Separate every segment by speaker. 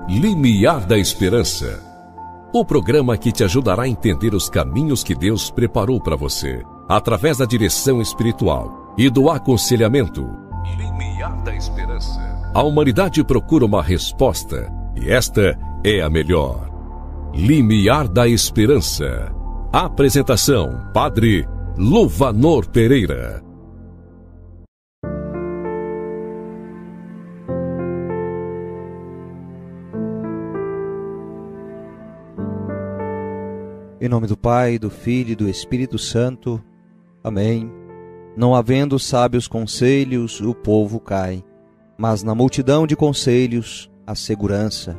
Speaker 1: Limiar da Esperança. O programa que te ajudará a entender os caminhos que Deus preparou para você, através da direção espiritual e do aconselhamento. Limiar da Esperança. A humanidade procura uma resposta, e esta é a melhor. Limiar da Esperança. Apresentação: Padre Luvanor Pereira.
Speaker 2: Em nome do Pai, do Filho e do Espírito Santo. Amém. Não havendo sábios conselhos, o povo cai, mas na multidão de conselhos, a segurança.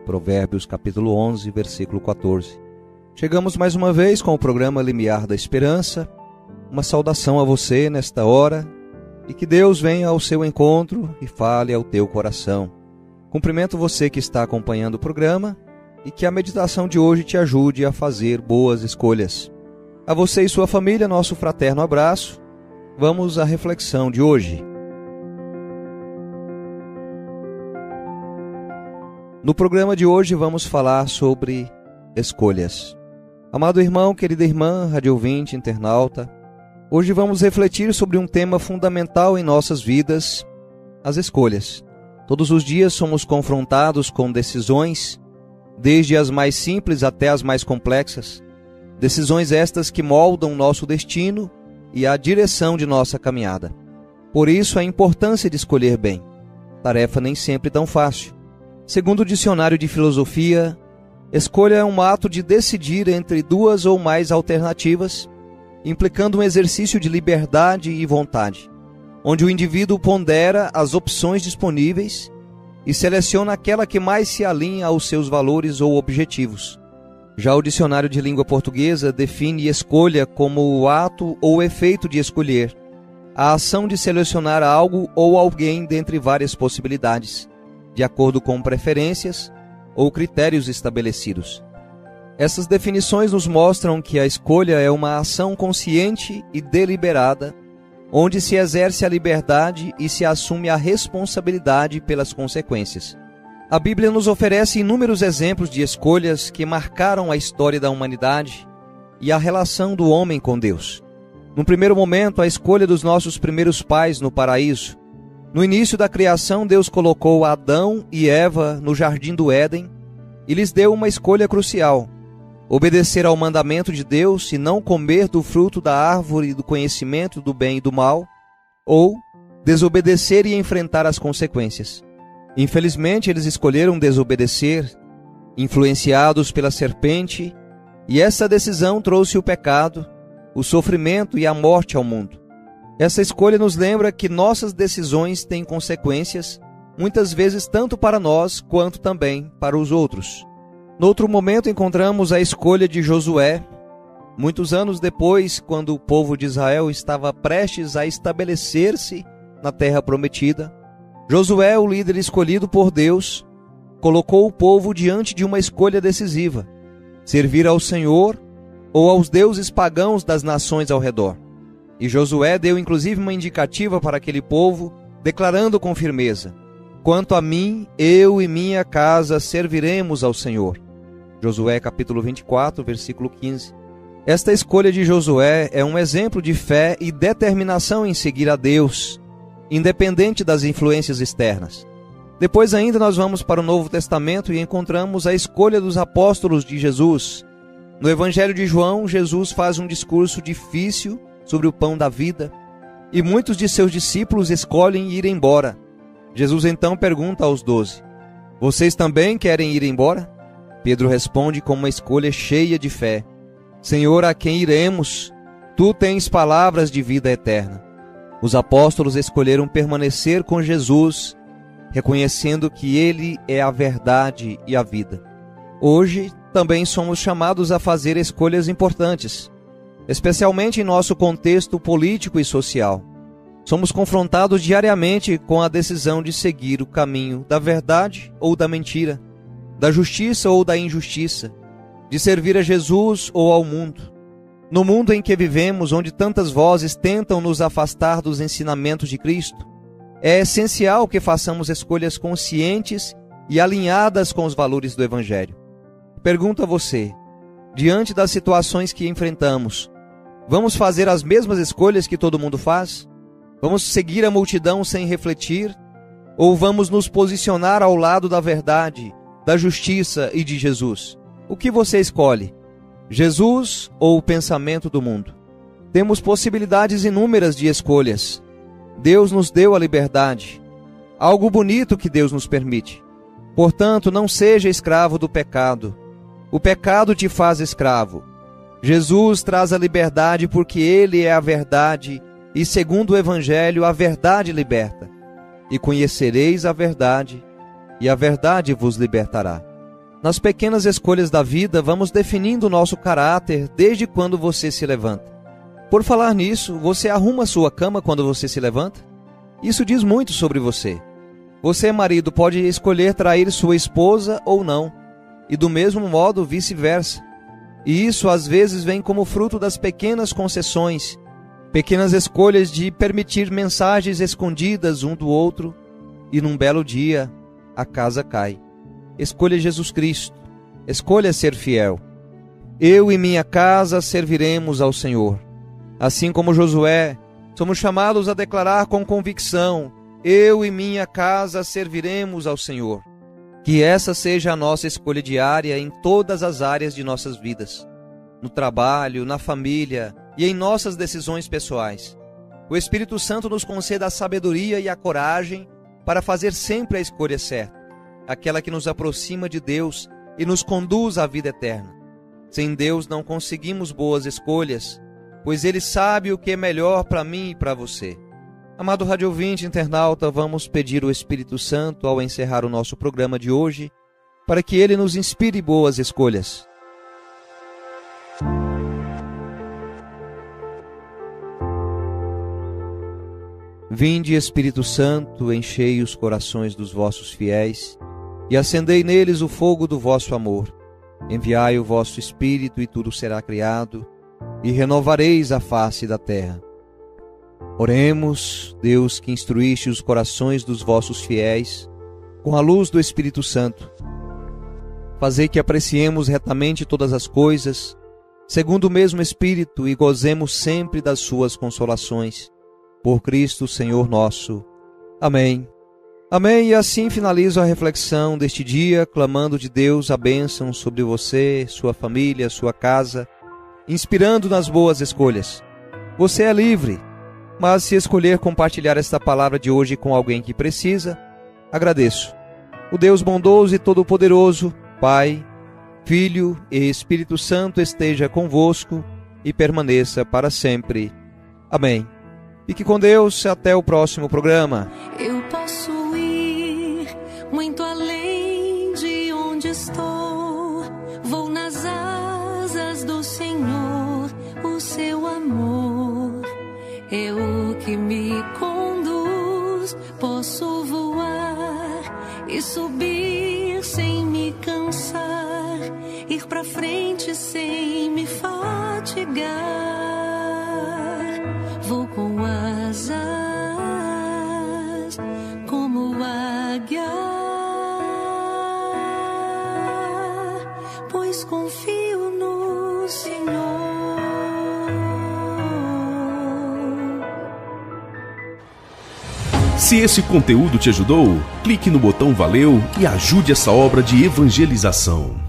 Speaker 2: Provérbios capítulo 11, versículo 14. Chegamos mais uma vez com o programa Limiar da Esperança. Uma saudação a você nesta hora e que Deus venha ao seu encontro e fale ao teu coração. Cumprimento você que está acompanhando o programa e que a meditação de hoje te ajude a fazer boas escolhas. A você e sua família, nosso fraterno abraço. Vamos à reflexão de hoje. No programa de hoje vamos falar sobre escolhas. Amado irmão, querida irmã, radiouvinte, internauta, hoje vamos refletir sobre um tema fundamental em nossas vidas, as escolhas. Todos os dias somos confrontados com decisões, desde as mais simples até as mais complexas. Decisões estas que moldam nosso destino e a direção de nossa caminhada. Por isso a importância de escolher bem. Tarefa nem sempre tão fácil. Segundo o dicionário de filosofia, escolha é um ato de decidir entre duas ou mais alternativas, implicando um exercício de liberdade e vontade, onde o indivíduo pondera as opções disponíveis e seleciona aquela que mais se alinha aos seus valores ou objetivos. Já o dicionário de língua portuguesa define escolha como o ato ou efeito de escolher, a ação de selecionar algo ou alguém dentre várias possibilidades, de acordo com preferências ou critérios estabelecidos. Essas definições nos mostram que a escolha é uma ação consciente e deliberada, onde se exerce a liberdade e se assume a responsabilidade pelas consequências. A Bíblia nos oferece inúmeros exemplos de escolhas que marcaram a história da humanidade e a relação do homem com Deus. No primeiro momento, a escolha dos nossos primeiros pais no paraíso. No início da criação, Deus colocou Adão e Eva no jardim do Éden e lhes deu uma escolha crucial: obedecer ao mandamento de Deus e não comer do fruto da árvore do conhecimento do bem e do mal, ou desobedecer e enfrentar as consequências. Infelizmente, eles escolheram desobedecer, influenciados pela serpente, e essa decisão trouxe o pecado, o sofrimento e a morte ao mundo. Essa escolha nos lembra que nossas decisões têm consequências, muitas vezes tanto para nós quanto também para os outros. Noutro momento encontramos a escolha de Josué. Muitos anos depois, quando o povo de Israel estava prestes a estabelecer-se na terra prometida, Josué, o líder escolhido por Deus, colocou o povo diante de uma escolha decisiva: servir ao Senhor ou aos deuses pagãos das nações ao redor. E Josué deu inclusive uma indicativa para aquele povo, declarando com firmeza: quanto a mim, eu e minha casa serviremos ao Senhor. Josué capítulo 24, versículo 15. Esta escolha de Josué é um exemplo de fé e determinação em seguir a Deus, independente das influências externas. Depois ainda nós vamos para o Novo Testamento e encontramos a escolha dos apóstolos de Jesus. No Evangelho de João, Jesus faz um discurso difícil sobre o pão da vida, e muitos de seus discípulos escolhem ir embora. Jesus então pergunta aos 12: vocês também querem ir embora? Pedro responde com uma escolha cheia de fé: Senhor, a quem iremos? Tu tens palavras de vida eterna. Os apóstolos escolheram permanecer com Jesus, reconhecendo que Ele é a verdade e a vida. Hoje, também somos chamados a fazer escolhas importantes, especialmente em nosso contexto político e social. Somos confrontados diariamente com a decisão de seguir o caminho da verdade ou da mentira, da justiça ou da injustiça, de servir a Jesus ou ao mundo. No mundo em que vivemos, onde tantas vozes tentam nos afastar dos ensinamentos de Cristo, é essencial que façamos escolhas conscientes e alinhadas com os valores do Evangelho. Pergunto a você, diante das situações que enfrentamos, vamos fazer as mesmas escolhas que todo mundo faz? Vamos seguir a multidão sem refletir? Ou vamos nos posicionar ao lado da verdade, da justiça e de Jesus? O que você escolhe? Jesus ou o pensamento do mundo? Temos possibilidades inúmeras de escolhas. Deus nos deu a liberdade, algo bonito que Deus nos permite. Portanto, não seja escravo do pecado. O pecado te faz escravo. Jesus traz a liberdade porque Ele é a verdade e, segundo o Evangelho, a verdade liberta. E conhecereis a verdade, e a verdade vos libertará. Nas pequenas escolhas da vida, vamos definindo o nosso caráter desde quando você se levanta. Por falar nisso, você arruma sua cama quando você se levanta? Isso diz muito sobre você. Você, marido, pode escolher trair sua esposa ou não, e do mesmo modo vice-versa. E isso às vezes vem como fruto das pequenas concessões, pequenas escolhas de permitir mensagens escondidas um do outro, e num belo dia a casa cai. Escolha Jesus Cristo, escolha ser fiel. Eu e minha casa serviremos ao Senhor. Assim como Josué, somos chamados a declarar com convicção: eu e minha casa serviremos ao Senhor. Que essa seja a nossa escolha diária em todas as áreas de nossas vidas, no trabalho, na família e em nossas decisões pessoais. O Espírito Santo nos conceda a sabedoria e a coragem para fazer sempre a escolha certa, aquela que nos aproxima de Deus e nos conduz à vida eterna. Sem Deus não conseguimos boas escolhas, pois Ele sabe o que é melhor para mim e para você. Amado rádio ouvinte, internauta, vamos pedir ao Espírito Santo, ao encerrar o nosso programa de hoje, para que Ele nos inspire boas escolhas. Vinde, Espírito Santo, enchei os corações dos vossos fiéis e acendei neles o fogo do vosso amor. Enviai o vosso Espírito e tudo será criado, e renovareis a face da terra. Oremos, Deus, que instruíste os corações dos vossos fiéis com a luz do Espírito Santo. Fazei que apreciemos retamente todas as coisas, segundo o mesmo Espírito, e gozemos sempre das suas consolações. Por Cristo, Senhor nosso. Amém. Amém. E assim finalizo a reflexão deste dia, clamando de Deus a bênção sobre você, sua família, sua casa, inspirando nas boas escolhas. Você é livre, mas se escolher compartilhar esta palavra de hoje com alguém que precisa, agradeço. O Deus bondoso e todo-poderoso, Pai, Filho e Espírito Santo esteja convosco e permaneça para sempre. Amém. Fique com Deus, até o próximo programa.
Speaker 3: Eu posso ir muito além de onde estou. Vou nas asas do Senhor, o seu amor é o que me conduz. Posso voar e subir sem me cansar, ir pra frente sem me fatigar. Vou com asas como águia, pois confio no Senhor.
Speaker 4: Se esse conteúdo te ajudou, clique no botão Valeu e ajude essa obra de evangelização.